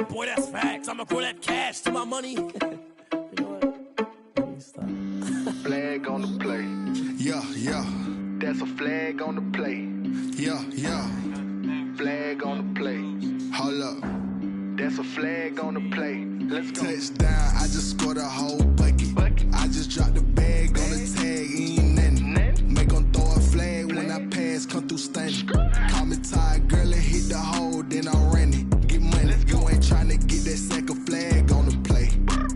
Boy, that's facts. I'ma call that cash to my money. You know what? Let me stop. Flag on the play. Yeah, yeah. That's a flag on the play. Yeah, yeah. Flag on the play. Hold up. That's a flag on the play. Let's go. Touchdown, I just scored a whole bucket. I just dropped the bag on the tag, ain't nothing. Make 'em throw a flag when I pass, come through stunning. Call me tired, girl, and hit the hole, then I'm running. Get money, you ain't tryna get that second flag on the play.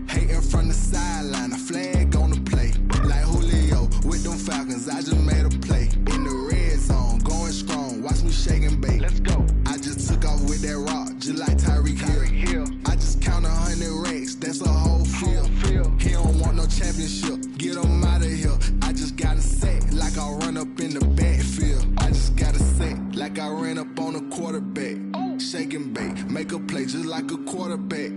Hating from the sideline, a flag on the play. Like Julio with them Falcons, I just made a play. In the red zone, going strong, watch me shake and bake. Let's go. I just took off with that rock, just like Tyreek Hill. I just count 100 racks, that's a whole field. He don't want no championship, get him out of here. I just got a set, like I run up in the backfield. I just got a set, like I ran up on a quarterback. Shake and bake, make a play just like a quarterback.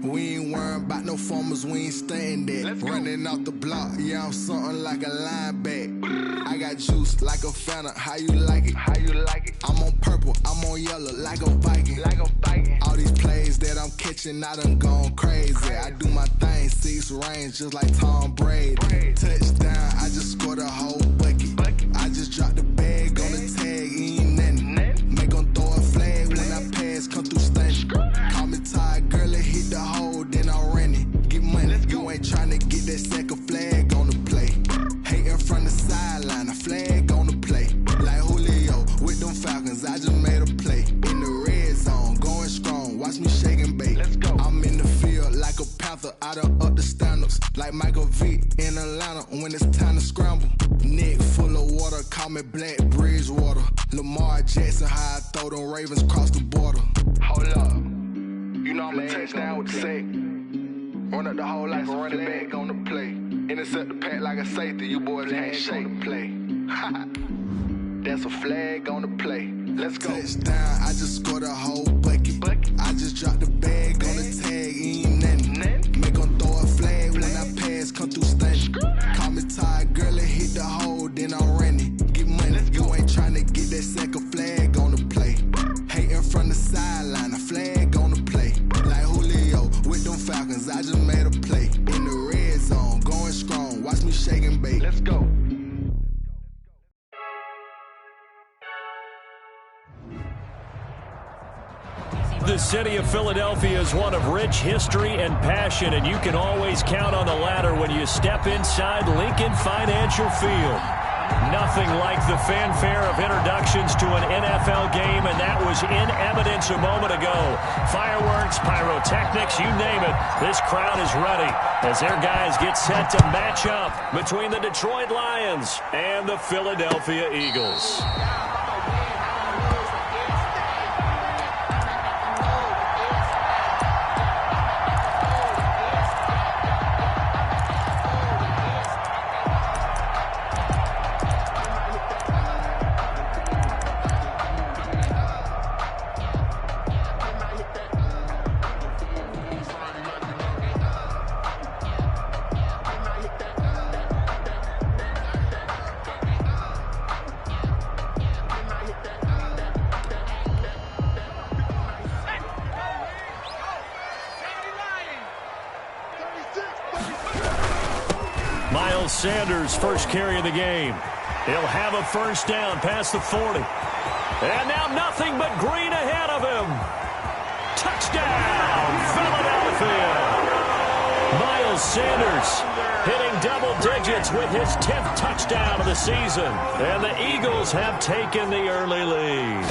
We ain't worrying about no formers, we ain't staying there. Running off the block, yeah, I'm something like a linebacker. I got juice like a Fanta, how you like it? How you like it? I'm on purple, I'm on yellow, like a Viking. Like a Viking. All these plays that I'm catching, I done gone crazy. I do my thing, 6 range, just like Tom Brady. Touchdown, I just scored a whole bucket. I just dropped the bag on the tag, ain't nothing. Make 'em throw a flag when I pass, come through stunning. Call me tired, girl, and hit the hole, then I'm running. Get money, you ain't tryna get that second flag on the play. Hating from the sideline, a flag on the play. Like Julio with them Falcons, I just made a play. In the red zone, going strong, watch me shake and bake. Let's go. I'm in the field like a panther, I done up the standards. Like Michael Vick in Atlanta when it's time to scramble. Neck full of water, call me Black Bridgewater. Lamar Jackson, how I throw them Ravens cross the border. Hold up. You know I'm a touchdown with the sack. Run up the whole like a running back on the play. Intercept the pack like a safety, you boys can't shake the play. That's a flag on the play. Let's go. Touchdown, I just scored a whole bucket. I just dropped the bag on the tag, ain't nothing. Make 'em throw a flag when I pass, come through stunning. Call me tired, girl, and hit the hole, then I'm running. Get money, you ain't tryna get that second flag on the play. Hating from the sideline, a flag on the play. Like Julio with them Falcons, I just made a play. In the red zone, going strong, watch me shake and bake. Let's go. The city of Philadelphia is one of rich history and passion, and you can always count on the latter when you step inside Lincoln Financial Field. Nothing like the fanfare of introductions to an NFL game, and that was in evidence a moment ago. Fireworks, pyrotechnics, you name it. This crowd is ready as their guys get set to match up between the Detroit Lions and the Philadelphia Eagles. Miles Sanders, first carry of the game. He'll have a first down past the 40. And now nothing but green ahead of him. Touchdown, Philadelphia. Miles Sanders hitting double digits with his 10th touchdown of the season. And the Eagles have taken the early lead.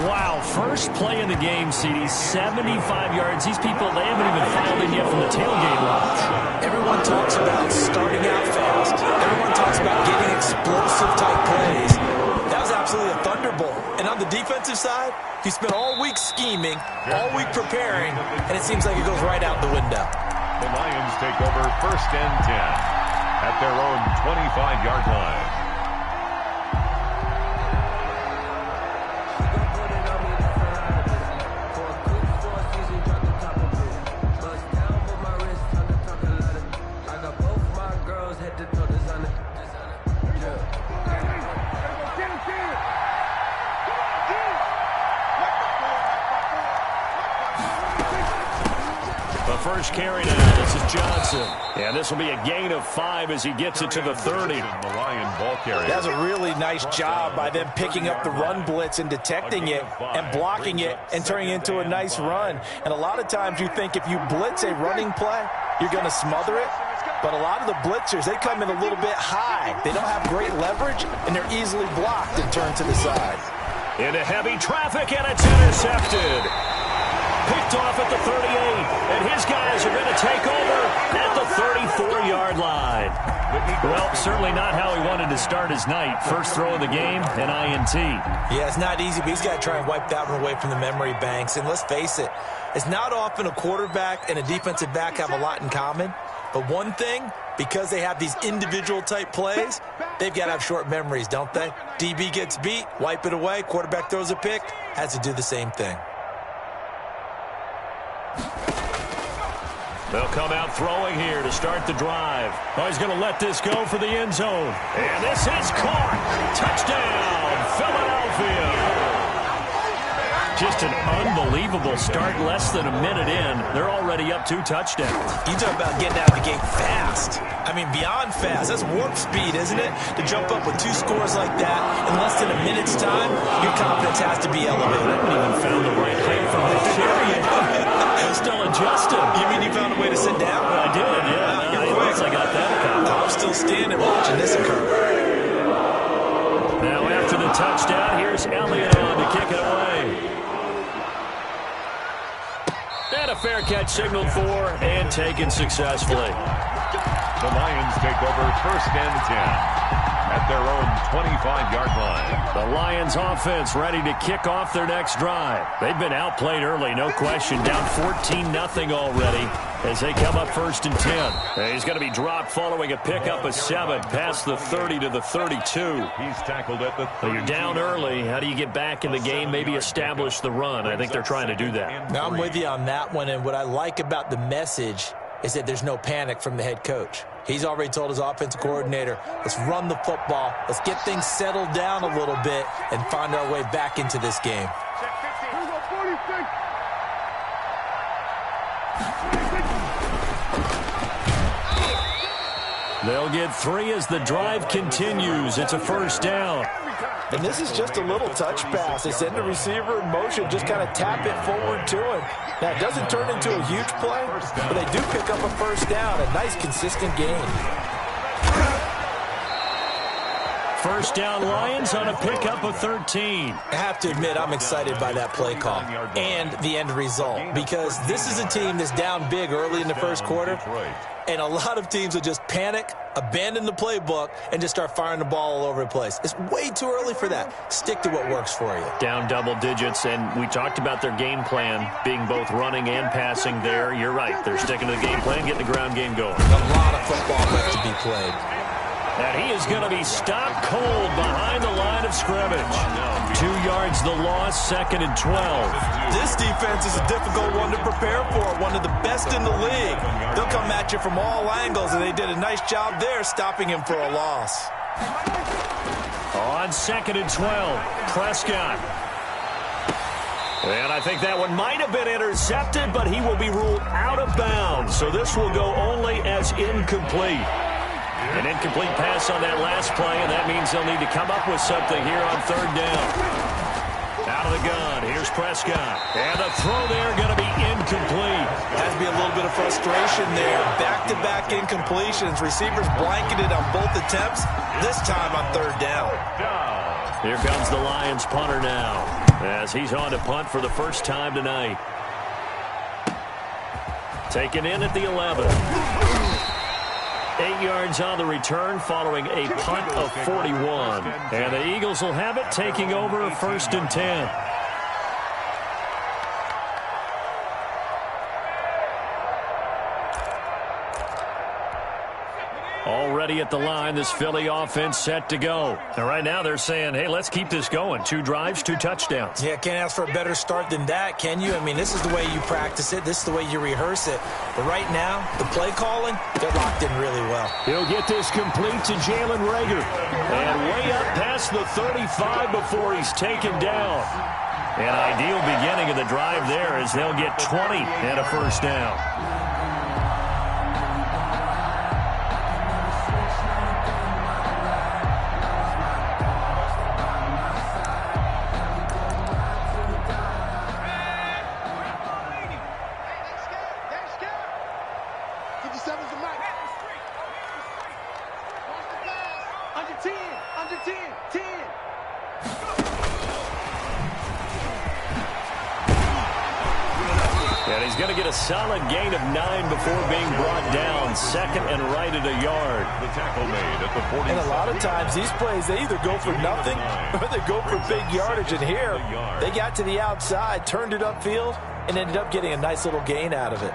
Wow, first play in the game, CD, 75 yards. These people, they haven't even filed in yet from the tailgate launch. Everyone talks about starting out fast. Everyone talks about getting explosive-type plays. That was absolutely a thunderbolt. And on the defensive side, he spent all week scheming, all week preparing, and it seems like it goes right out the window. The Lions take over first and 10 at their own 25-yard line. first carry now. This is Johnson. And this will be a gain of 5 as he gets it to the 30. The Lion ball carrier. That's a really nice job by them picking up the run blitz and detecting it and blocking it and turning it into a nice run. And a lot of times you think if you blitz a running play, you're going to smother it. But a lot of the blitzers, they come in a little bit high. They don't have great leverage, and they're easily blocked and turned to the side. Into heavy traffic, and it's intercepted. Picked off at the 38, and his guys are going to take over at the 34-yard line. Well, certainly not how he wanted to start his night. First throw of the game, an INT. Yeah, it's not easy, but he's got to try and wipe that one away from the memory banks. And let's face it, it's not often a quarterback and a defensive back have a lot in common. But one thing, because they have these individual type plays, they've got to have short memories, don't they? DB gets beat, wipe it away, quarterback throws a pick, has to do the same thing. They'll come out throwing here to start the drive. Oh, he's going to let this go for the end zone. And this is caught. Touchdown, Philadelphia. Just an unbelievable start. Less than a minute in, they're already up 2 touchdowns. You talk about getting out of the gate fast. I mean, beyond fast. That's warp speed, isn't it? To jump up with 2 scores like that in less than a minute's time, your confidence has to be elevated. I haven't even found the right height for my chariot. I'm still adjusting. You mean you found a way to sit down? I did, yeah. You're quick. I got that. I'm still standing watching this occur. Now after the touchdown, here's Elliott on to kick it away. And a fair catch signaled for and taken successfully. The Lions take over first and 10 at their own 25-yard line. The Lions offense ready to kick off their next drive. They've been outplayed early, no question. Down 14-0 already as they come up first and 10. He's going to be dropped following a pickup of 7 past the 30 to the 32. He's tackled at the 32. So you're down early. How do you get back in the game, maybe establish the run? I think they're trying to do that. Now, I'm with you on that one, and what I like about the message is that there's no panic from the head coach. He's already told his offensive coordinator, let's run the football, let's get things settled down a little bit and find our way back into this game. They'll get 3 as the drive continues. It's a first down. And this is just a little touch pass. They send the receiver in motion, just kind of tap it forward to him. Now, it doesn't turn into a huge play, but they do pick up a first down, a nice, consistent gain. First down Lions on a pickup of 13. I have to admit, I'm excited by that play call and the end result because this is a team that's down big early in the first quarter, and a lot of teams will just panic, abandon the playbook, and just start firing the ball all over the place. It's way too early for that. Stick to what works for you. Down double digits, and we talked about their game plan being both running and passing there. You're right. They're sticking to the game plan, getting the ground game going. A lot of football left to be played. And he is going to be stopped cold behind the line of scrimmage. 2 yards the loss, 2nd and 12. This defense is a difficult one to prepare for, one of the best in the league. They'll come at you from all angles, and they did a nice job there stopping him for a loss. On 2nd and 12, Prescott. And I think that one might have been intercepted, but he will be ruled out of bounds. So this will go only as incomplete. An incomplete pass on that last play, and that means they'll need to come up with something here on 3rd down. Out of the gun, here's Prescott. And the throw there going to be incomplete. Has to be a little bit of frustration there. Back-to-back incompletions. Receivers blanketed on both attempts, this time on 3rd down. Here comes the Lions punter now, as he's on to punt for the first time tonight. Taken in at the 11. 8 yards on the return following a punt of 41. And the Eagles will have it, taking over 1st and 10. Already at the line, this Philly offense set to go. And right now they're saying, hey, let's keep this going. 2 drives, 2 touchdowns. Yeah, can't ask for a better start than that, can you? I mean, this is the way you practice it. This is the way you rehearse it. But right now, the play calling, they're locked in really well. He'll get this complete to Jalen Reagor. And way up past the 35 before he's taken down. An ideal beginning of the drive there as they'll get 20 and a first down. And he's going to get a solid gain of 9 before being brought down. Second and right at a yard. The tackle made at the 40. And a lot of times these plays, they either go for nothing or they go for big yardage. And here, they got to the outside, turned it upfield, and ended up getting a nice little gain out of it.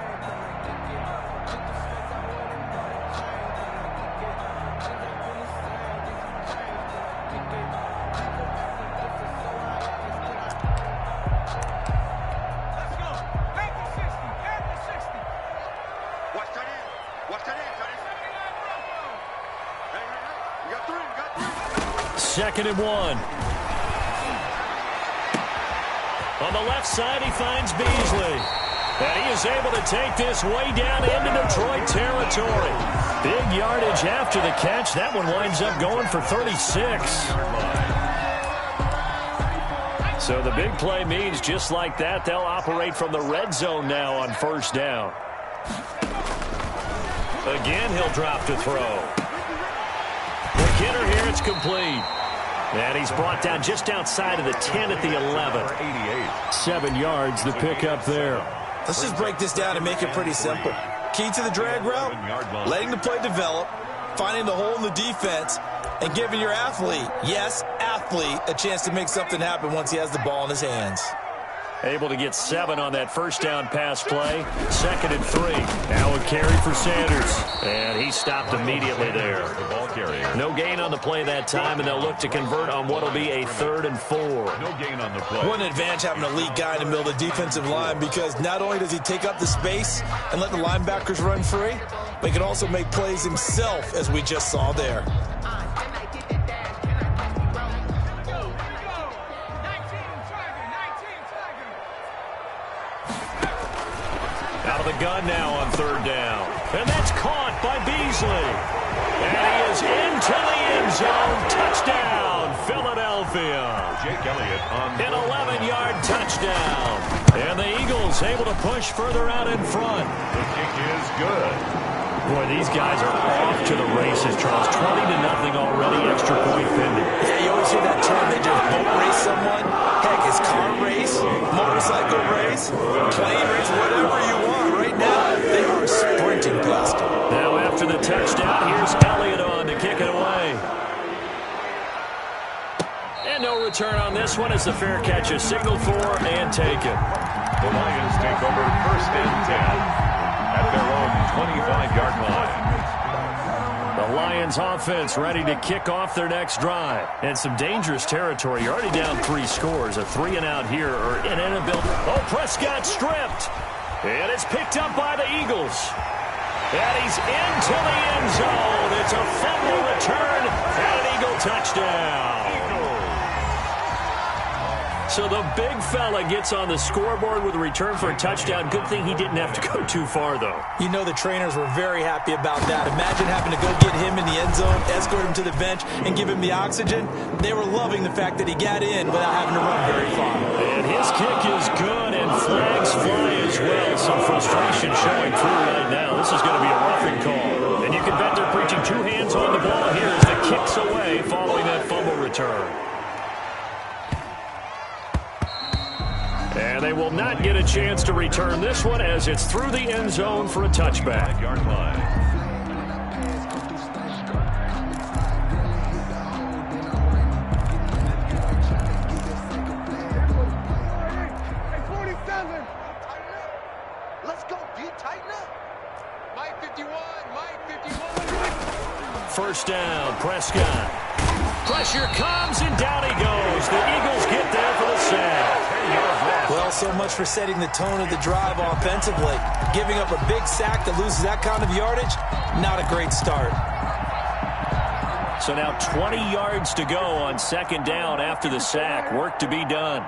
Second and 1. On the left side, he finds Beasley. And he is able to take this way down into Detroit territory. Big yardage after the catch. That one winds up going for 36. So the big play means just like that, they'll operate from the red zone now on first down. Again, he'll drop to throw. McKinnon here, it's complete. And he's brought down just outside of the 10 at the 11. 7 yards the pick up there. Let's just break this down and make it pretty simple. Key to the drag route, letting the play develop, finding the hole in the defense, and giving your athlete, yes, athlete, a chance to make something happen once he has the ball in his hands. Able to get 7 on that first down pass play. Second and 3. Now a carry for Sanders. And he stopped immediately there. No gain on the play that time, and they'll look to convert on what will be a 3rd and 4. No gain on the play. What an advantage having an elite guy in the middle of the defensive line, because not only does he take up the space and let the linebackers run free, but he can also make plays himself, as we just saw there. Out of the gun now on 3rd down. And that's caught by Beasley. And he is into the end zone. Touchdown, Philadelphia. Jake Elliott on an 11-yard touchdown. And the Eagles able to push further out in front. The kick is good. Boy, these guys are off to the races, Charles. 20-0 already, extra point pending. Yeah, you always hear that term, they just boat race someone. Heck, it's car race, motorcycle race, plane race, whatever you want. Right now, they are sprinting past him. Now after the touchdown, here's Elliott on to kick it away. And no return on this one as the fair catch is signaled for and taken. The Lions take over 1st and 10. At their own 25-yard line. The Lions offense ready to kick off their next drive. And some dangerous territory. You're already down 3 scores. A 3-and-out here or an inability. Oh, Prescott stripped. And it's picked up by the Eagles. And he's into the end zone. It's a fumble return and an Eagle touchdown. So the big fella gets on the scoreboard with a return for a touchdown. Good thing he didn't have to go too far, though. You know the trainers were very happy about that. Imagine having to go get him in the end zone, escort him to the bench, and give him the oxygen. They were loving the fact that he got in without having to run very far. And his kick is good, and flags fly as well. Some frustration showing through right now. This is going to be a roughing call. And you can bet they're preaching 2 hands on the ball here as the kick's away following that fumble return. And they will not get a chance to return this one as it's through the end zone for a touchback. Yard line. Hey, 47. Let's go, D. Tighten up. Mike 51. Mike 51. First down, Prescott. Pressure comes, and down he goes. The Eagles get there for the sack. Well, so much for setting the tone of the drive offensively. Giving up a big sack that loses that kind of yardage, not a great start. So now 20 yards to go on 2nd down after the sack. Work to be done.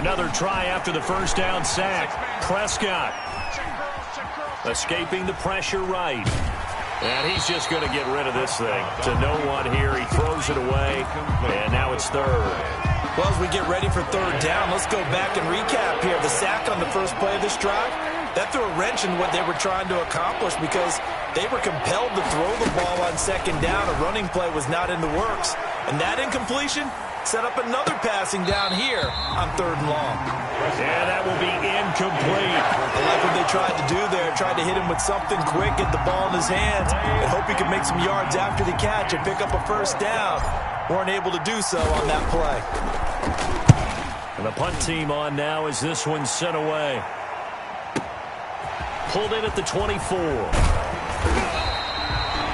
Another try after the first down sack. Prescott escaping the pressure right. And he's just going to get rid of this thing. To no one here. He throws it away. And now it's 3rd. Well, as we get ready for 3rd down, let's go back and recap here. The sack on the first play of this drive, that threw a wrench in what they were trying to accomplish because they were compelled to throw the ball on 2nd down. A running play was not in the works. And that incompletion set up another passing down here on 3rd and long. And that will be incomplete. I like what they tried to do there. Tried to hit him with something quick, get the ball in his hands, and hope he could make some yards after the catch and pick up a first down. Weren't able to do so on that play. And the punt team on now as this one's sent away. Pulled in at the 24.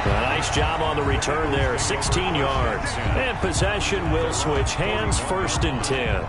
A nice job on the return there, 16 yards. And possession will switch hands, 1st and 10.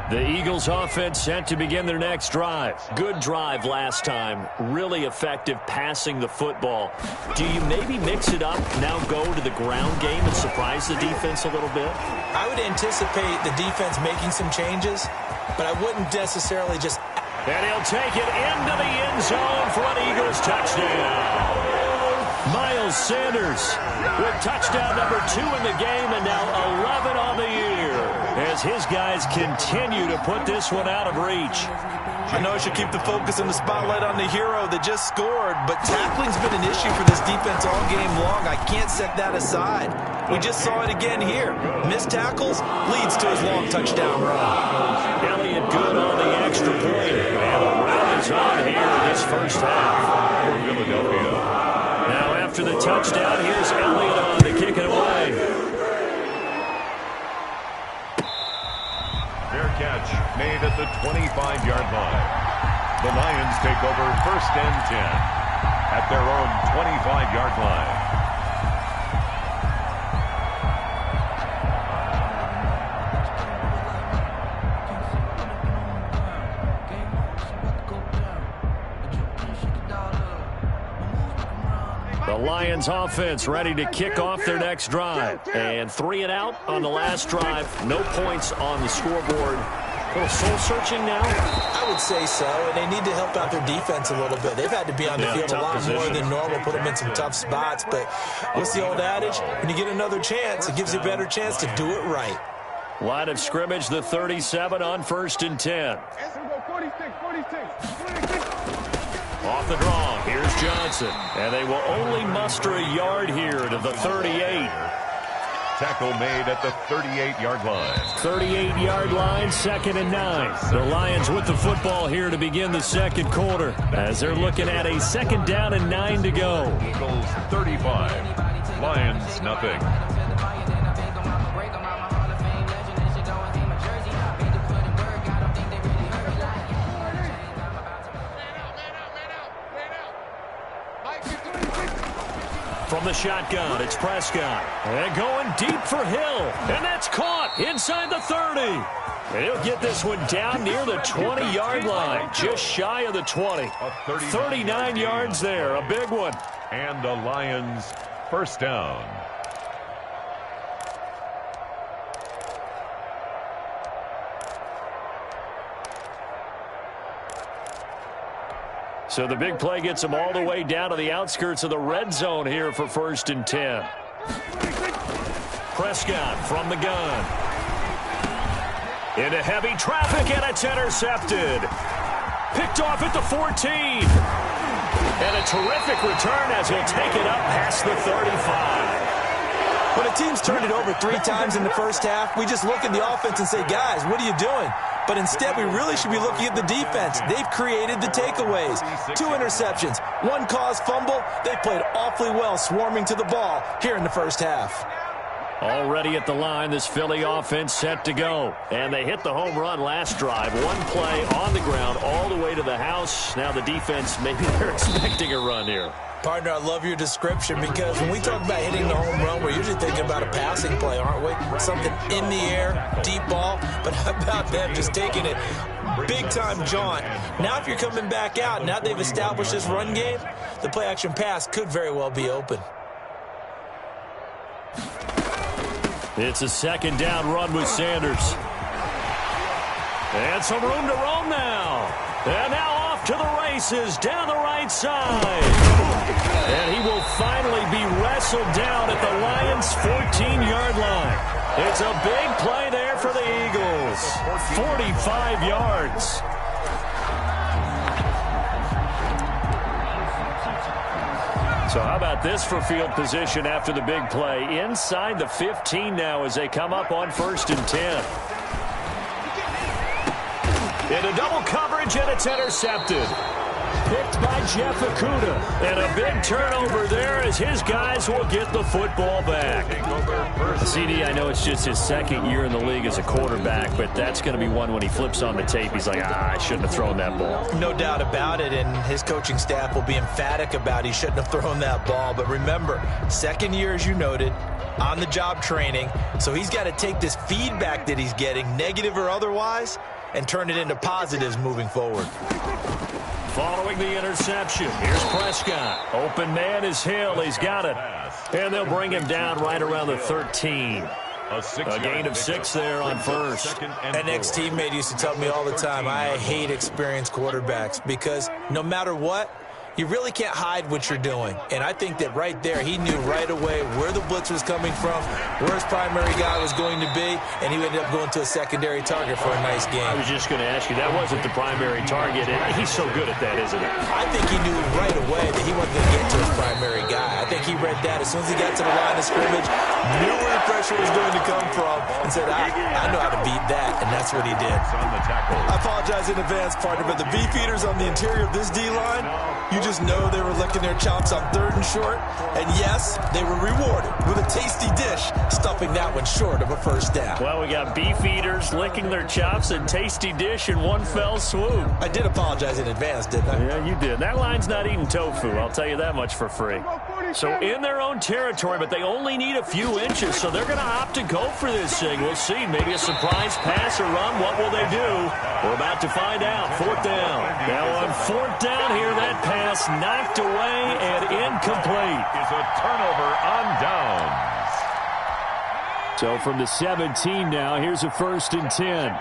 The Eagles offense set to begin their next drive. Good drive last time. Really effective passing the football. Do you maybe mix it up, now go to the ground game and surprise the defense a little bit? I would anticipate the defense making some changes, but I wouldn't necessarily just... And he'll take it into the end zone for an Eagles touchdown. Miles Sanders with touchdown number 2 in the game and now 11 on the year as his guys continue to put this one out of reach. I know I should keep the focus and the spotlight on the hero that just scored, but tackling's been an issue for this defense all game long. I can't set that aside. We just saw it again here. Missed tackles leads to his long touchdown run. Elliott good on the extra point. And the run is on here this first half. For Philadelphia. Now after the touchdown, here's Elliott on to kick it away. Fair catch made at the 25-yard line. The Lions take over 1st and 10 at their own 25-yard line. The Lions offense ready to kick off their next drive. And 3 and out on the last drive. No points on the scoreboard. A little soul-searching now? I would say so, and they need to help out their defense a little bit. They've had to be on the field a lot more than normal, put them in some tough spots. But what's the old adage? When you get another chance, it gives you a better chance to do it right. Line of scrimmage, the 37 on 1st and 10. Off the draw, here's Johnson. And they will only muster a yard here to the 38. Tackle made at the 38-yard line. 38-yard line, 2nd and 9. The Lions with the football here to begin the second quarter as they're looking at a 2nd down and 9 to go. Eagles 35. Lions nothing. From the shotgun, it's Prescott. And going deep for Hill. And that's caught inside the 30. And he'll get this one down near the 20-yard line. Just shy of the 20. 39 yards there. A big one. And the Lions first down. So the big play gets them all the way down to the outskirts of the red zone here for 1st and 10. Prescott from the gun. Into heavy traffic, and it's intercepted. Picked off at the 14. And a terrific return as he'll take it up past the 35. When a team's turned it over 3 times in the first half, we just look at the offense and say, guys, what are you doing? But instead, we really should be looking at the defense. They've created the takeaways. 2 interceptions, 1 caused fumble. They played awfully well swarming to the ball here in the first half. Already at the line, this Philly offense set to go. And they hit the home run last drive. 1 play on the ground all the way to the house. Now the defense, maybe they're expecting a run here. Partner, I love your description because when we talk about hitting the home run, we're usually thinking about a passing play, aren't we? Something in the air, deep ball. But how about them just taking it big-time jaunt? Now if you're coming back out, now they've established this run game, the play-action pass could very well be open. It's a 2nd down run with Sanders. And some room to roam now. And now off to the races down the right side. And he will finally be wrestled down at the Lions' 14-yard line. It's a big play there for the Eagles. 45 yards. So how about this for field position after the big play? Inside the 15 now as they come up on 1st and 10. Into double coverage, and it's intercepted. Picked by Jeff Okudah. And a big turnover there as his guys will get the football back. CD, I know it's just his 2nd year in the league as a quarterback, but that's going to be one when he flips on the tape. He's like, I shouldn't have thrown that ball. No doubt about it, and his coaching staff will be emphatic about he shouldn't have thrown that ball. But remember, 2nd year, as you noted, on-the-job training, so he's got to take this feedback that he's getting, negative or otherwise, and turn it into positives moving forward. Following the interception, here's Prescott. Open man is Hill. He's got it. And they'll bring him down right around the 13. A gain of 6 there on 1st. An ex-teammate used to tell me all the time, I hate experienced quarterbacks because no matter what, you really can't hide what you're doing. And I think that right there, he knew right away where the blitz was coming from, where his primary guy was going to be, and he ended up going to a secondary target for a nice game. I was just going to ask you, that wasn't the primary target. He's so good at that, isn't he? I think he knew right away that he wasn't going to get to his primary guy. I think he read that as soon as he got to the line of scrimmage, knew where the pressure was going to come from, and said, I know how to beat that, and that's what he did. I apologize in advance, partner, but the beefeaters on the interior of this D-line, you just know they were licking their chops on 3rd and short. And yes, they were rewarded with a tasty dish, stuffing that one short of a 1st down. Well, we got beef eaters licking their chops and tasty dish in one fell swoop. I did apologize in advance, didn't I? Yeah, you did. That line's not eating tofu, I'll tell you that much for free. So in their own territory, but they only need a few inches, so they're going to opt to go for this thing. We'll see. Maybe a surprise pass or run. What will they do? We're about to find out. 4th down. Now on 4th down here, that pass knocked away and incomplete. Is a turnover on downs. So from the 17 now, here's a 1st and 10.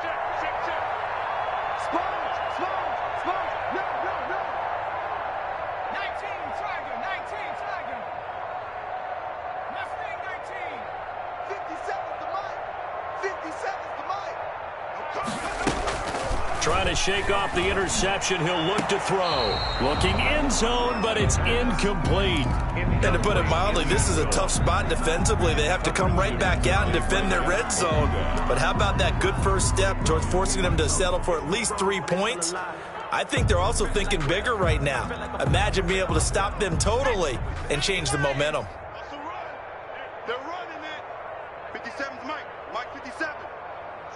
Trying to shake off the interception. He'll look to throw. Looking end zone, but it's incomplete. And to put it mildly, this is a tough spot defensively. They have to come right back out and defend their red zone. But how about that good first step towards forcing them to settle for at least 3 points? I think they're also thinking bigger right now. Imagine being able to stop them totally and change the momentum. They're running it. 57's Mike. Mike 57.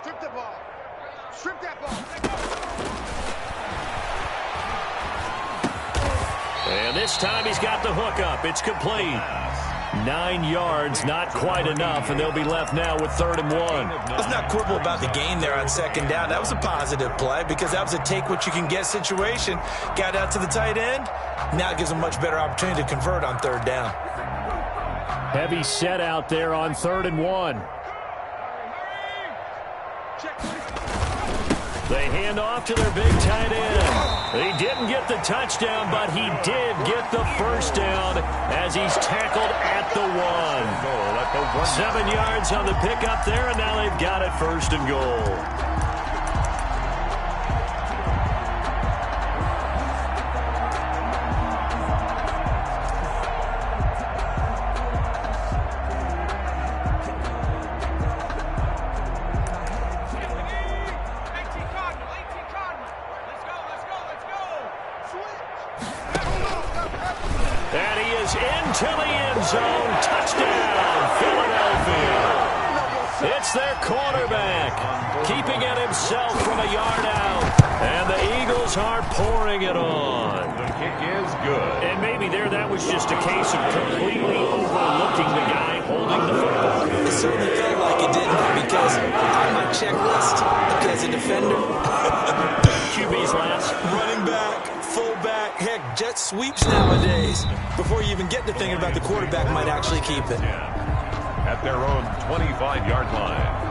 Strip the ball. Strip that ball. And this time he's got the hook up. It's complete. 9 yards, not quite enough, and they'll be left now with 3rd and 1. Let's not quibble about the gain there on 2nd down. That was a positive play because that was a take-what-you-can-get situation. Got out to the tight end. Now it gives them a much better opportunity to convert on 3rd down. Heavy set out there on 3rd and 1. They hand off to their big tight end. He didn't get the touchdown, but he did get the 1st down as he's tackled at the 1. 7 yards on the pickup there, and now they've got it 1st and goal. To the end zone. Touchdown, Philadelphia. It's their quarterback, keeping it himself from a yard out. And the Eagles are pouring it on. The kick is good. And maybe that was just a case of completely overlooking the guy holding the football. It certainly felt like it did because on my checklist, as a defender, QB's last. Running back, fullback, heck, jet sweeps nowadays. Before you even get to thinking about the quarterback might actually keep it. At their own 25-yard line.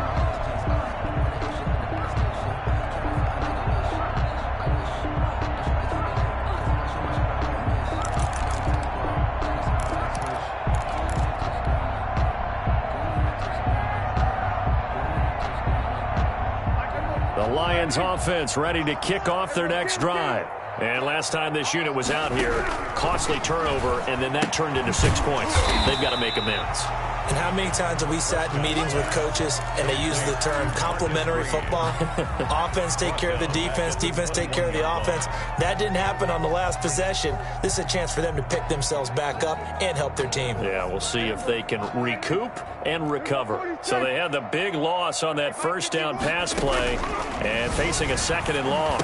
The Lions offense ready to kick off their next drive. And last time this unit was out here, costly turnover, and then that turned into 6 points. They've got to make amends. And how many times have we sat in meetings with coaches and they use the term complementary football? Offense take care of the defense, defense take care of the offense. That didn't happen on the last possession. This is a chance for them to pick themselves back up and help their team. Yeah, we'll see if they can recoup and recover. So they had the big loss on that first down pass play and facing a 2nd and long.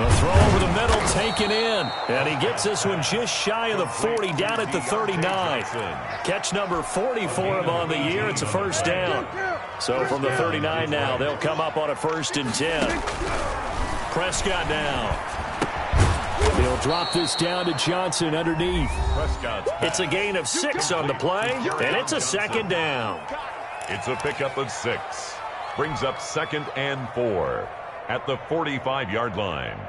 A throw over the middle, taken in. And he gets this one just shy of the 40, down at the 39. Catch number 40 for him on the year. It's a first down. So from the 39 now, they'll come up on a 1st and 10. Prescott now. They'll drop this down to Johnson underneath. It's a gain of 6 on the play, and it's a 2nd down. It's a pickup of 6. Brings up 2nd and 4. At the 45-yard line.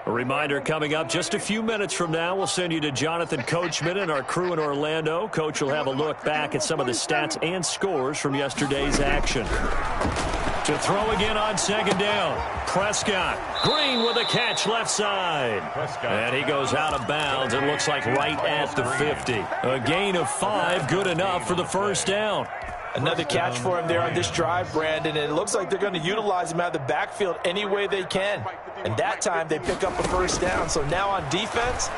A reminder coming up just a few minutes from now. We'll send you to Jonathan Coachman and our crew in Orlando. Coach will have a look back at some of the stats and scores from yesterday's action. To throw again on 2nd down. Prescott. Green with a catch left side. And he goes out of bounds. It looks like right at the 50. A gain of 5, good enough for the first down. Another catch for him there on this drive, Brandon. And it looks like they're going to utilize him out of the backfield any way they can. And that time they pick up a first down. So now on defense,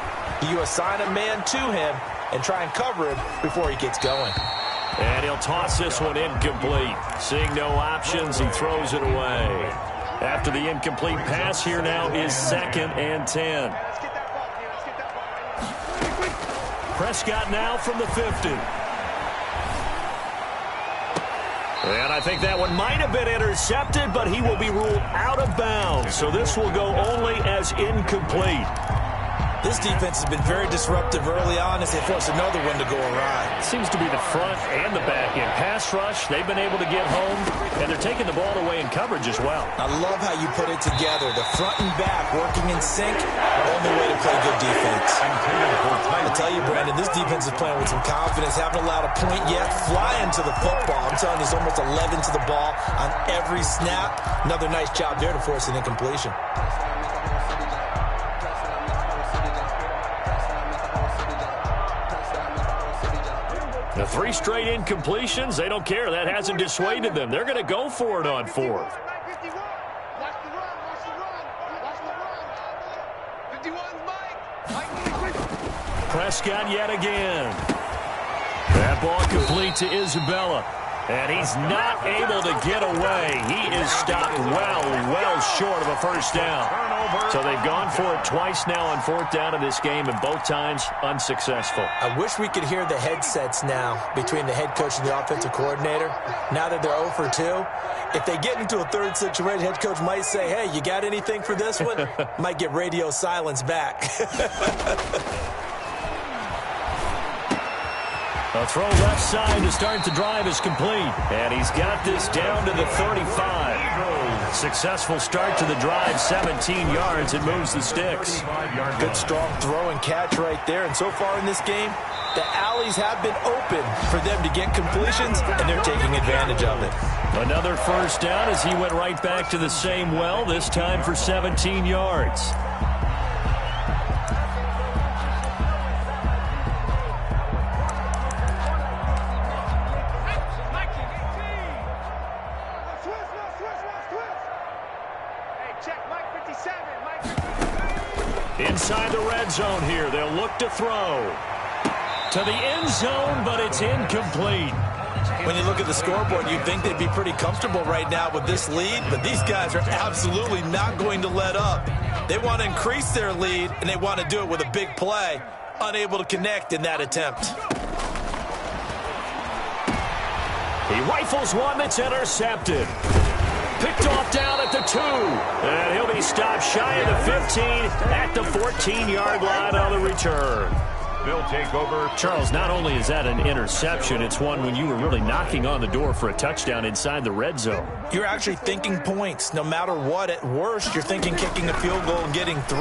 you assign a man to him and try and cover him before he gets going. And he'll toss this one incomplete. Seeing no options, he throws it away. After the incomplete pass, here now is 2nd and 10. Prescott now from the 50. And I think that one might have been intercepted, but he will be ruled out of bounds. So this will go only as incomplete. This defense has been very disruptive early on as they force another one to go awry. Seems to be the front and the back end. Pass rush, they've been able to get home, and they're taking the ball away in coverage as well. I love how you put it together. The front and back working in sync, only way to play good defense. I tell you, Brandon, this defense is playing with some confidence. Haven't allowed a point yet. Flying to the football. I'm telling you, there's almost 11 to the ball on every snap. Another nice job there to force an incompletion. The 3 straight incompletions, they don't care. That hasn't dissuaded them. They're going to go for it on 4th. Prescott yet again. That ball complete to Isabella. And he's not able to get away. He is stopped well short of a first down. So they've gone for it twice now on 4th down in this game, and both times unsuccessful. I wish we could hear the headsets now between the head coach and the offensive coordinator. Now that they're 0 for 2, if they get into a 3rd situation, head coach might say, hey, you got anything for this one? Might get radio silence back. A throw left side to start the drive is complete. And he's got this down to the 35. Successful start to the drive, 17 yards. It moves the sticks. Good strong throw and catch right there. And so far in this game, the alleys have been open for them to get completions, and they're taking advantage of it. Another first down as he went right back to the same well, this time for 17 yards. Inside the red zone here, they'll look to throw. To the end zone, but it's incomplete. When you look at the scoreboard, you'd think they'd be pretty comfortable right now with this lead, but these guys are absolutely not going to let up. They want to increase their lead, and they want to do it with a big play. Unable to connect in that attempt. He rifles one that's intercepted. Picked off down at the 2. And he'll be stopped shy of the 15 at the 14-yard line on the return. They'll take over. Charles, not only is that an interception, it's one when you were really knocking on the door for a touchdown inside the red zone. You're actually thinking points. No matter what, at worst, you're thinking kicking a field goal and getting 3.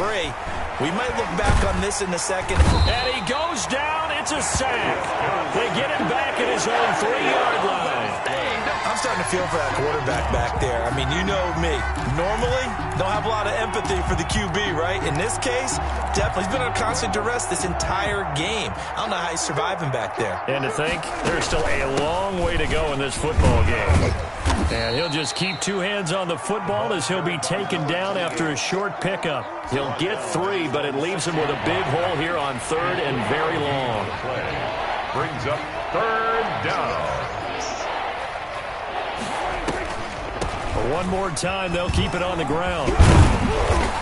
We might look back on this in a second. And he goes down. It's a sack. They get him back at his own 3-yard line. I'm starting to feel for that quarterback back there. I mean, you know me. Normally, don't have a lot of empathy for the QB, right? In this case, definitely. He's been under constant duress this entire game. I don't know how he's surviving back there. And to think, there's still a long way to go in this football game. And he'll just keep two hands on the football as he'll be taken down after a short pickup. He'll get 3, but it leaves him with a big hole here on 3rd and very long. Brings up 3rd down. One more time, they'll keep it on the ground.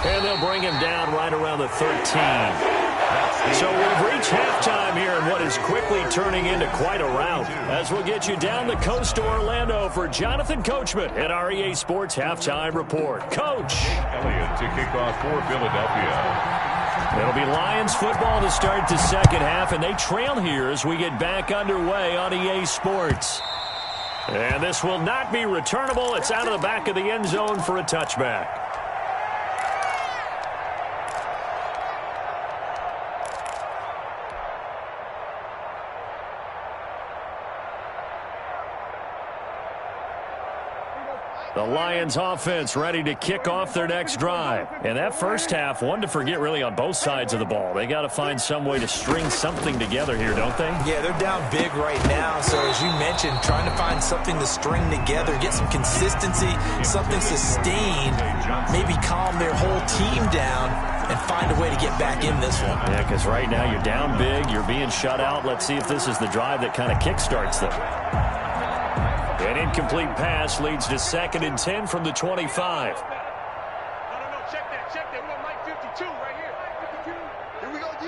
And they'll bring him down right around the 13. So we've reached halftime here in what is quickly turning into quite a rout. As we'll get you down the coast to Orlando for Jonathan Coachman at our EA Sports Halftime Report. Coach. Elliott to kick off for Philadelphia. It'll be Lions football to start the second half, and they trail here as we get back underway on EA Sports. And this will not be returnable. It's out of the back of the end zone for a touchback. The Lions offense ready to kick off their next drive. And that first half, one to forget really on both sides of the ball. They got to find some way to string something together here, don't they? Yeah, they're down big right now. So as you mentioned, trying to find something to string together, get some consistency, something sustained, maybe calm their whole team down and find a way to get back in this one. Yeah, because right now you're down big, you're being shut out. Let's see if this is the drive that kind of kickstarts them. An incomplete pass leads to 2nd and 10 from the 25. No, check that. We got Mike 52 right here. 52. Here we go, G.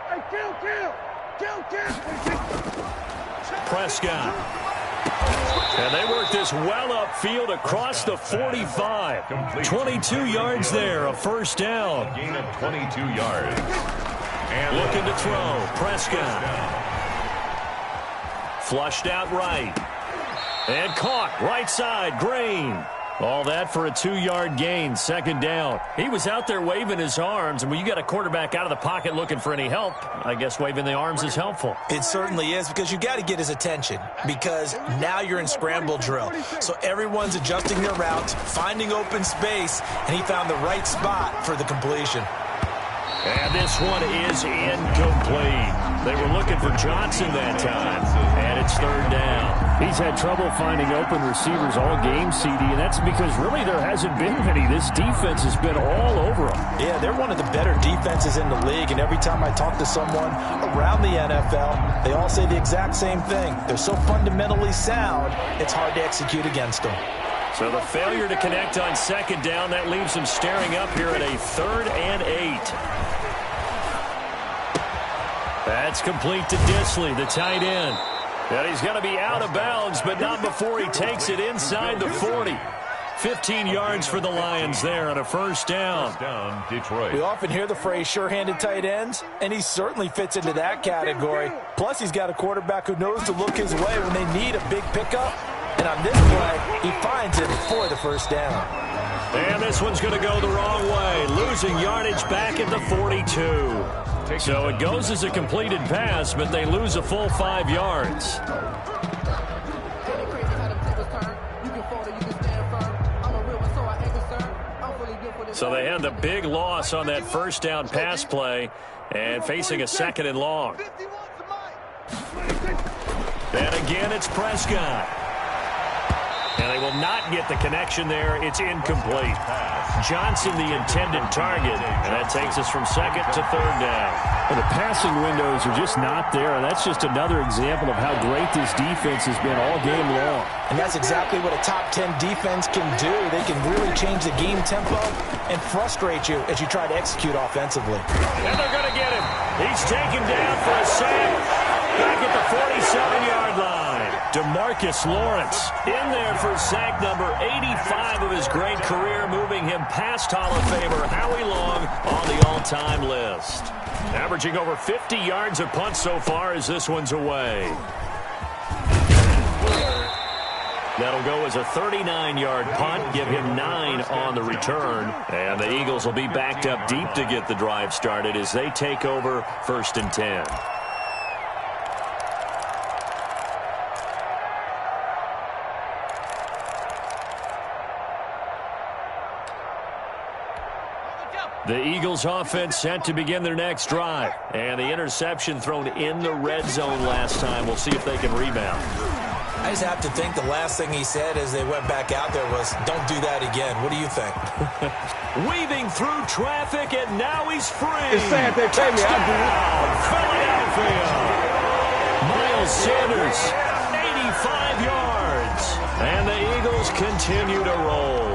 Hey, kill. Prescott. And they work this well upfield across the 45. 22 yards there, a first down. A gain of 22 yards. And looking to throw. Prescott. Flushed out right. And caught right side. Green. All that for a 2-yard gain. 2nd down. He was out there waving his arms. And when you got a quarterback out of the pocket looking for any help, I guess waving the arms is helpful. It certainly is, because you got to get his attention, because now you're in scramble drill. So everyone's adjusting their route, finding open space, and he found the right spot for the completion. And this one is incomplete. They were looking for Johnson that time, and it's 3rd down. He's had trouble finding open receivers all game, CD, and that's because really there hasn't been many. This defense has been all over them. Yeah, they're one of the better defenses in the league, and every time I talk to someone around the NFL, they all say the exact same thing. They're so fundamentally sound, it's hard to execute against them. So the failure to connect on 2nd down, that leaves them staring up here at a 3rd and 8. That's complete to Disley, the tight end. And he's going to be out of bounds, but not before he takes it inside the 40. 15 yards for the Lions there on a first down. Detroit. We often hear the phrase sure-handed tight ends, and he certainly fits into that category. Plus, he's got a quarterback who knows to look his way when they need a big pickup. And on this play, he finds it for the first down. And this one's going to go the wrong way, losing yardage back at the 42. So it goes as a completed pass, but they lose a full 5 yards. So they had the big loss on that first down pass play and facing a 2nd and long. And again, it's Prescott. And they will not get the connection there. It's incomplete. Johnson, the intended target. And that takes us from 2nd to 3rd down. Well, the passing windows are just not there. And that's just another example of how great this defense has been all game long. And that's exactly what a top 10 defense can do. They can really change the game tempo and frustrate you as you try to execute offensively. And they're going to get him. He's taken down for a sack. Back at the 47-yard line. DeMarcus Lawrence in there for sack number 85 of his great career, moving him past Hall of Famer Howie Long on the all-time list. Averaging over 50 yards a punt so far as this one's away. That'll go as a 39-yard punt, give him 9 on the return. And the Eagles will be backed up deep to get the drive started as they take over 1st and 10. The Eagles offense set to begin their next drive. And the interception thrown in the red zone last time. We'll see if they can rebound. I just have to think the last thing he said as they went back out there was, don't do that again. What do you think? Weaving through traffic, and now he's free. It's sad they pay me. Philadelphia. Miles Sanders, 85 yards. And the Eagles continue to roll.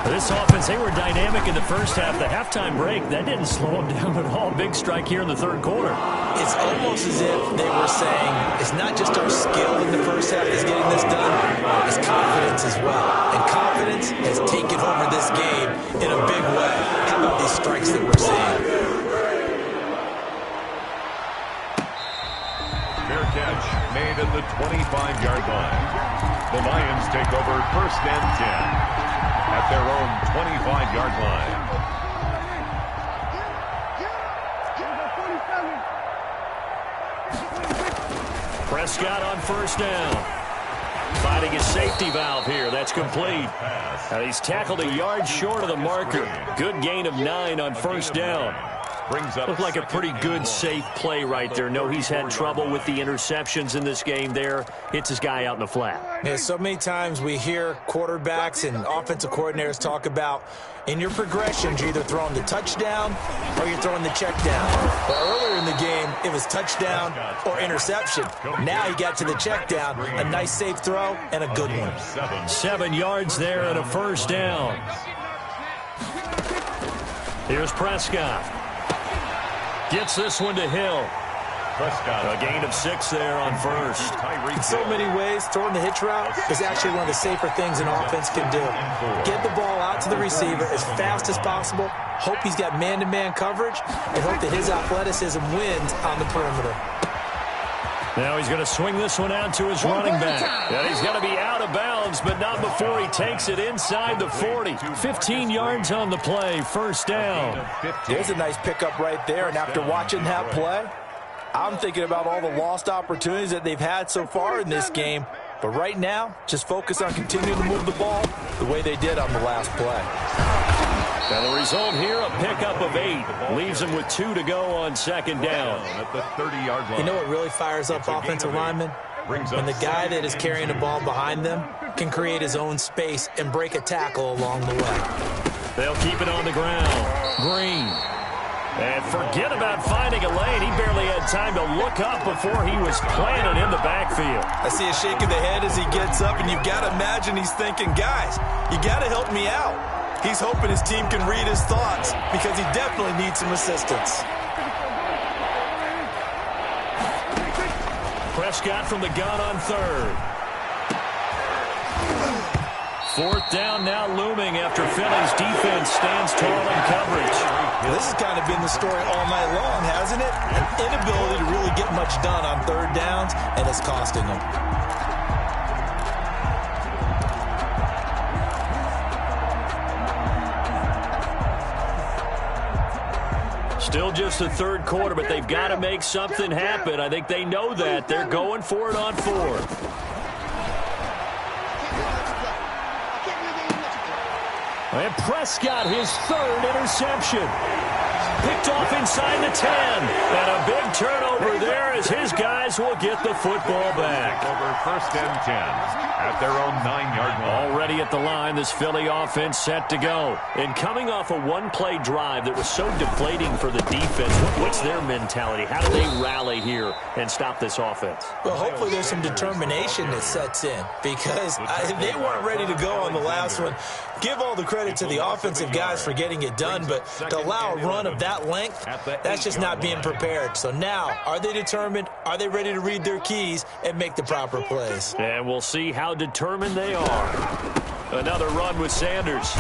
This offense, they were dynamic in the first half. The halftime break, that didn't slow them down at all. Big strike here in the third quarter. It's almost as if they were saying, it's not just our skill in the first half that's getting this done, it's confidence as well. And confidence has taken over this game in a big way. How about these strikes that we're seeing? Fair catch made at the 25-yard line. The Lions take over 1st and 10. At their own 25-yard line. Prescott on 1st down. Finding his safety valve here. That's complete. He's tackled a yard short of the marker. Good gain of 9 on 1st down. Looked like a pretty good, safe play right there. No, he's had trouble with the interceptions in this game there. Hits his guy out in the flat. Yeah, so many times we hear quarterbacks and offensive coordinators talk about in your progressions, you're either throwing the touchdown or you're throwing the check down. But earlier in the game, it was touchdown or interception. Now he got to the check down, a nice safe throw, and a good one. 7 yards there and a 1st down. Here's Prescott. Gets this one to Hill. A gain of 6 there on 1st. In so many ways, throwing the hitch route is actually one of the safer things an offense can do. Get the ball out to the receiver as fast as possible, hope he's got man-to-man coverage, and hope that his athleticism wins on the perimeter. Now he's going to swing this one out to his running back. And he's going to be out of bounds, but not before he takes it inside the 40. 15 yards on the play, 1st down. There's a nice pickup right there, and after watching that play, I'm thinking about all the lost opportunities that they've had so far in this game. But right now, just focus on continuing to move the ball the way they did on the last play. And the result here, a pickup of 8. Leaves them with 2 to go on 2nd down. At the 30-yard line. You know what really fires up offensive linemen? When the guy that is carrying the ball behind them can create his own space and break a tackle along the way. They'll keep it on the ground. Green. And forget about finding a lane. He barely had time to look up before he was planted in the backfield. I see a shake of the head as he gets up, and you've got to imagine he's thinking, guys, you got to help me out. He's hoping his team can read his thoughts because he definitely needs some assistance. Prescott from the gun on 3rd. 4th down now looming after Philly's defense stands tall in coverage. This has kind of been the story all night long, hasn't it? An inability to really get much done on 3rd downs, and it's costing them. Still just the 3rd quarter, but they've got to make something happen. I think they know that. They're going for it on 4th. And Prescott, his 3rd interception. Picked off inside the 10. And a big turnover there as his guys will get the football back. Over 1st and 10 at their own 9-yard line. Already at the line, this Philly offense set to go. And coming off a one-play drive that was so deflating for the defense, what's their mentality? How do they rally here and stop this offense? Well, hopefully there's some determination that sets in because they weren't ready to go on the last one. Give all the credit to the offensive guys for getting it done, but to allow a run of that length, that's just not being prepared. So now, are they determined? Are they ready to read their keys and make the proper plays? And we'll see how determined they are. Another run with Sanders.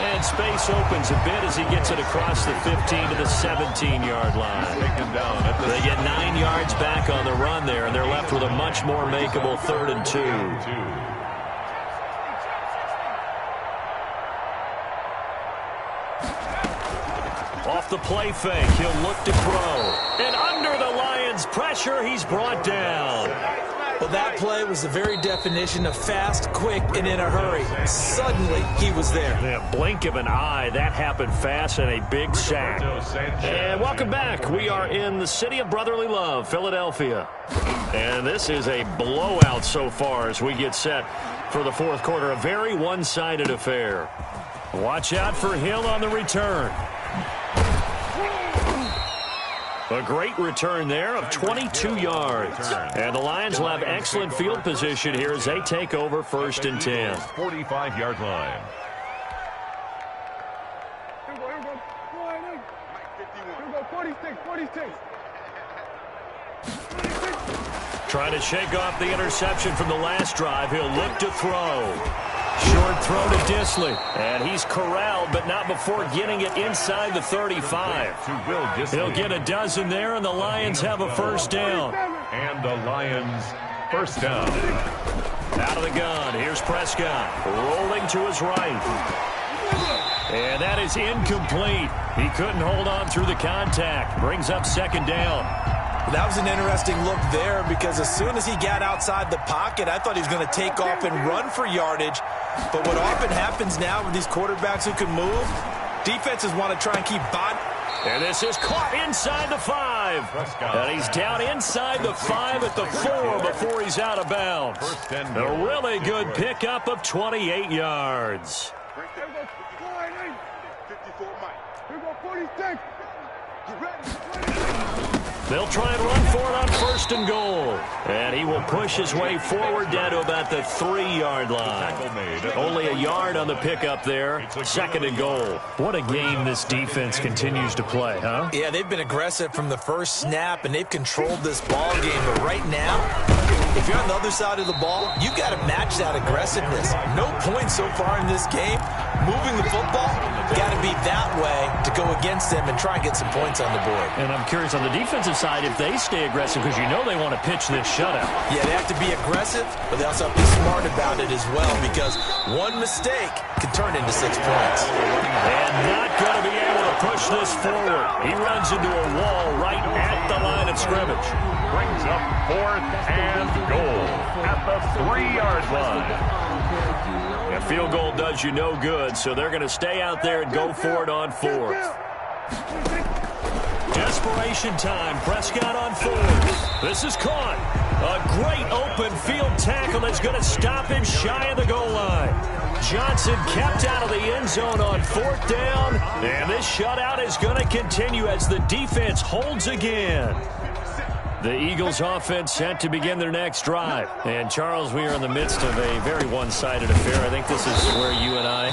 And space opens a bit as he gets it across the 15 to the 17-yard line. They get 9 yards back on the run there, and they're left with a much more makeable 3rd and 2. Off the play fake, he'll look to throw. And under the Lions' pressure, he's brought down. Well, that play was the very definition of fast, quick, and in a hurry. Suddenly, he was there. Yeah, blink of an eye, that happened fast, and a big sack. And welcome back. We are in the city of brotherly love, Philadelphia. And this is a blowout so far as we get set for the fourth quarter. A very one-sided affair. Watch out for Hill on the return. A great return there of 22 yards. And the Lions will have excellent field position here as they take over 1st and 10. 45-yard line. Trying to shake off the interception from the last drive. He'll look to throw. Short throw to Dissly. And he's corralled, but not before getting it inside the 35. He'll get a dozen there, and the Lions have a 1st down. And the Lions 1st down. Out of the gun. Here's Prescott. Rolling to his right. And that is incomplete. He couldn't hold on through the contact. Brings up 2nd down. That was an interesting look there because as soon as he got outside the pocket, I thought he was going to take off and run for yardage. But what often happens now with these quarterbacks who can move, defenses want to try and keep body. And this is caught inside the 5. And he's down inside the 5 at the 4 before he's out of bounds. A really good pickup of 28 yards. 54 Mike. They'll try and run for it on 1st and goal. And he will push his way forward down to about the 3-yard line. Only a yard on the pickup there. 2nd and goal. What a game this defense continues to play, huh? Yeah, they've been aggressive from the first snap, and they've controlled this ball game. But right now, if you're on the other side of the ball, you've got to match that aggressiveness. No points so far in this game. Moving the football, got to be that way to go against them and try and get some points on the board. And I'm curious on the defensive side if they stay aggressive because you know they want to pitch this shutout. Yeah, they have to be aggressive, but they also have to be smart about it as well because one mistake can turn into 6 points. And not going to be able to push this forward. He runs into a wall right at the line of scrimmage. Brings up 4th and goal at the 3-yard line. A field goal does you no good, so they're going to stay out there and go for it on 4th. Desperation time. Prescott on 4th. This is caught. A great open field tackle that's going to stop him shy of the goal line. Johnson kept out of the end zone on 4th down, and this shutout is going to continue as the defense holds again. The Eagles offense set to begin their next drive. And, Charles, we are in the midst of a very one-sided affair. I think this is where you and I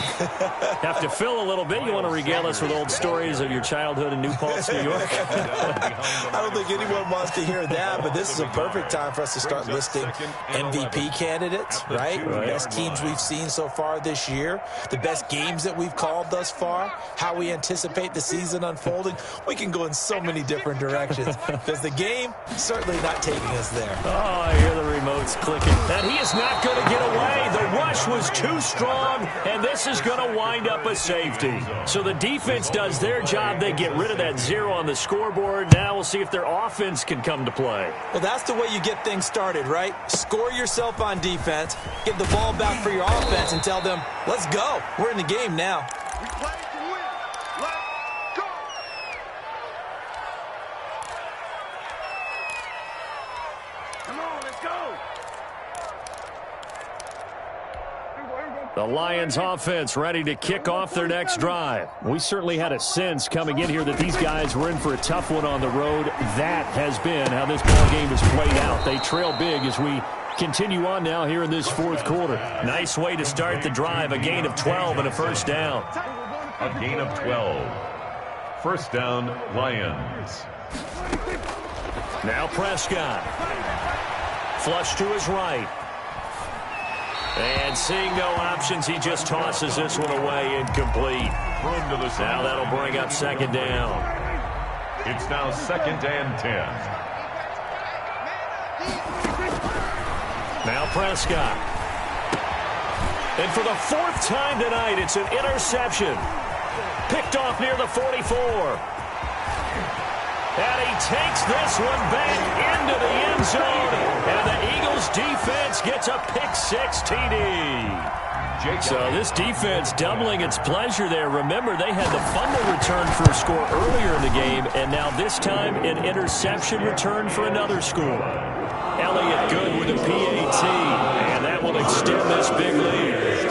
have to fill a little bit. You want to regale us with old stories of your childhood in New Paltz, New York? I don't think anyone wants to hear that, but this is a perfect time for us to start listing MVP candidates, right? The best teams we've seen so far this year, the best games that we've called thus far, how we anticipate the season unfolding. We can go in so many different directions because the game certainly not taking us there. Oh, I hear the remotes clicking. And he is not going to get away. The rush was too strong, and this is going to wind up a safety. So the defense does their job. They get rid of that 0 on the scoreboard. Now we'll see if their offense can come to play. Well, that's the way you get things started, right? Score yourself on defense, give the ball back for your offense, and tell them, let's go. We're in the game now. We play to win. Let's go. Come on, let's go. The Lions offense ready to kick off their next drive. We certainly had a sense coming in here that these guys were in for a tough one on the road. That has been how this ball game has played out. They trail big as we continue on now here in this fourth quarter. Nice way to start the drive. A gain of 12 and a 1st down. A gain of 12. 1st down, Lions. Now Prescott. Flush to his right. And seeing no options, he just tosses this one away, incomplete. Now that'll bring up second down. It's now 2nd and 10. Now Prescott. And for the 4th time tonight, it's an interception. Picked off near the 44. And he takes this one back into the end zone. And the Eagles defense gets a pick-6 TD. So this defense doubling its pleasure there. Remember, they had the fumble return for a score earlier in the game, and now this time an interception return for another score. Elliott good with a PAT, and that will extend this big lead.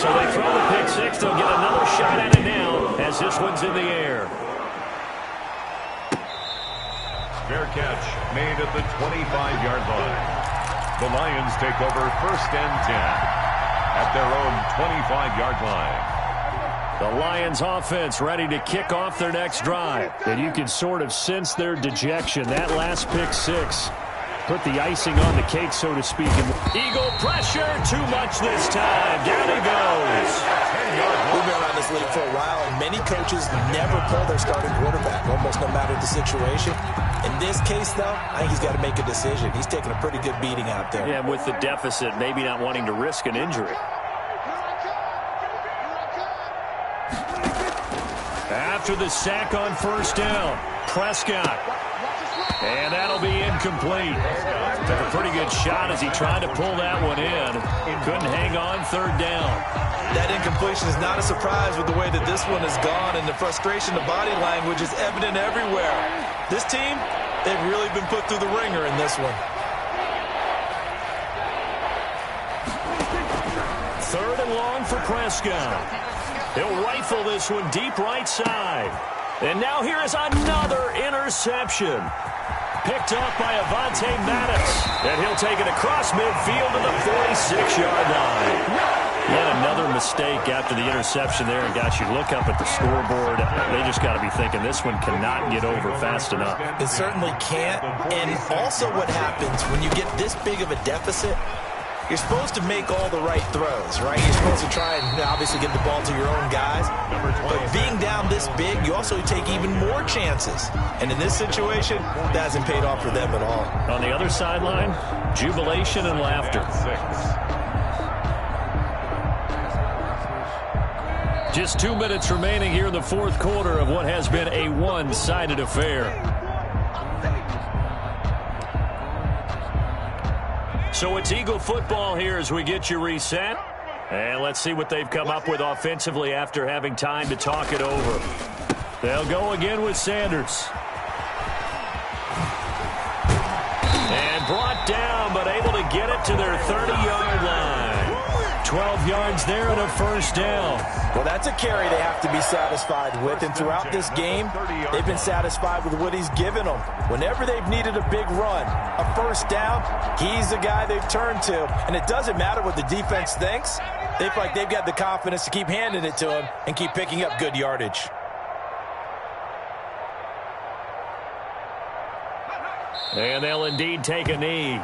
So they throw the pick-6. They'll get another shot at it now as this one's in the air. Fair catch made at the 25-yard line. The Lions take over 1st and 10 at their own 25-yard line. The Lions offense ready to kick off their next drive. And you can sort of sense their dejection. That last pick-6 put the icing on the cake, so to speak. Eagle pressure, too much this time. Down he goes. We've been around this league for a while, and many coaches never pull their starting quarterback, almost no matter the situation. In this case, though, I think he's got to make a decision. He's taking a pretty good beating out there. Yeah, with the deficit, maybe not wanting to risk an injury. After the sack on 1st down, Prescott. And that'll be incomplete. Took a pretty good shot as he tried to pull that one in. Couldn't hang on 3rd down. That incompletion is not a surprise with the way that this one has gone, and the frustration, the body language is evident everywhere. This team, they've really been put through the ringer in this one. 3rd and long for Prescott. He'll rifle this one deep right side. And now here is another interception. Picked off by Avonte Maddox. And he'll take it across midfield to the 46-yard line. Yet another mistake after the interception there, and got you look up at the scoreboard. They just got to be thinking this one cannot get over fast enough. It certainly can't. And also what happens when you get this big of a deficit, you're supposed to make all the right throws, right? You're supposed to try and obviously get the ball to your own guys. But being down this big, you also take even more chances. And in this situation, that hasn't paid off for them at all. On the other sideline, jubilation and laughter. Just 2 minutes remaining here in the 4th quarter of what has been a one-sided affair. So it's Eagle football here as we get you reset. And let's see what they've come up with offensively after having time to talk it over. They'll go again with Sanders. And brought down, but able to get it to their 30-yard line. 12 yards there and a 1st down. Well, that's a carry they have to be satisfied with, and throughout this game, they've been satisfied with what he's given them. Whenever they've needed a big run, a 1st down, he's the guy they've turned to, and it doesn't matter what the defense thinks. They feel like they've got the confidence to keep handing it to him and keep picking up good yardage. And they'll indeed take a knee.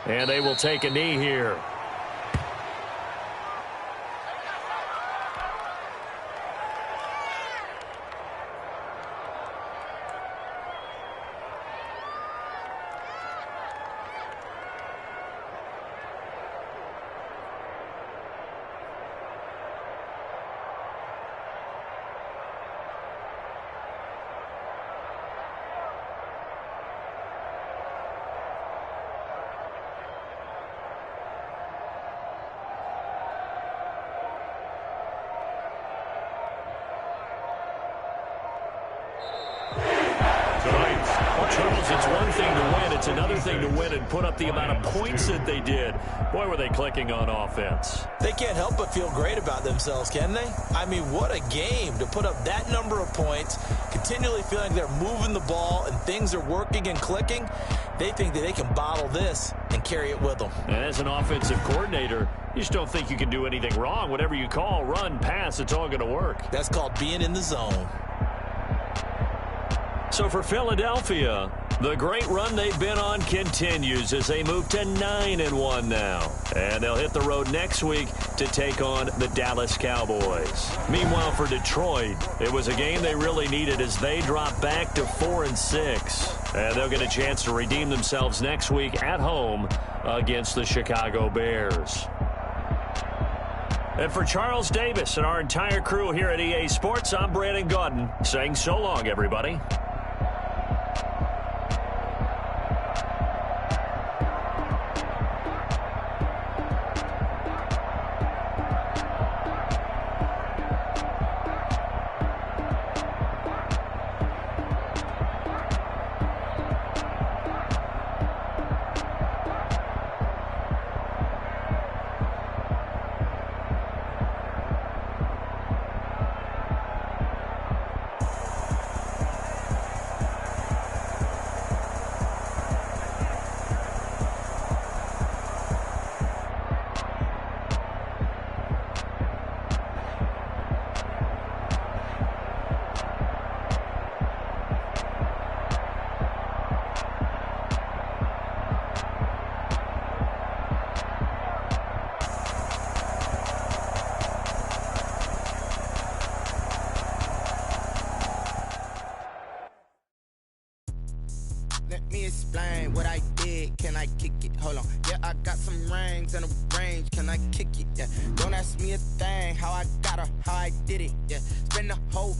And they will take a knee here. it's another thing to win and put up the amount of points that they did. Boy, were they clicking on offense. They can't help but feel great about themselves, can they? I mean, what a game to put up that number of points, continually feeling they're moving the ball and things are working and clicking. They think that they can bottle this and carry it with them. And as an offensive coordinator, you just don't think you can do anything wrong. Whatever you call, run, pass, it's all going to work. That's called being in the zone. So for Philadelphia, the great run they've been on continues as they move to 9-1 now. And they'll hit the road next week to take on the Dallas Cowboys. Meanwhile, for Detroit, it was a game they really needed as they drop back to 4-6. And they'll get a chance to redeem themselves next week at home against the Chicago Bears. And for Charles Davis and our entire crew here at EA Sports, I'm Brandon Gaudin saying so long, everybody. Let me explain what I did. Can I kick it? Hold on. Yeah, I got some rings and a range. Can I kick it? Yeah. Don't ask me a thing. How I got her, how I did it. Yeah. Spend the whole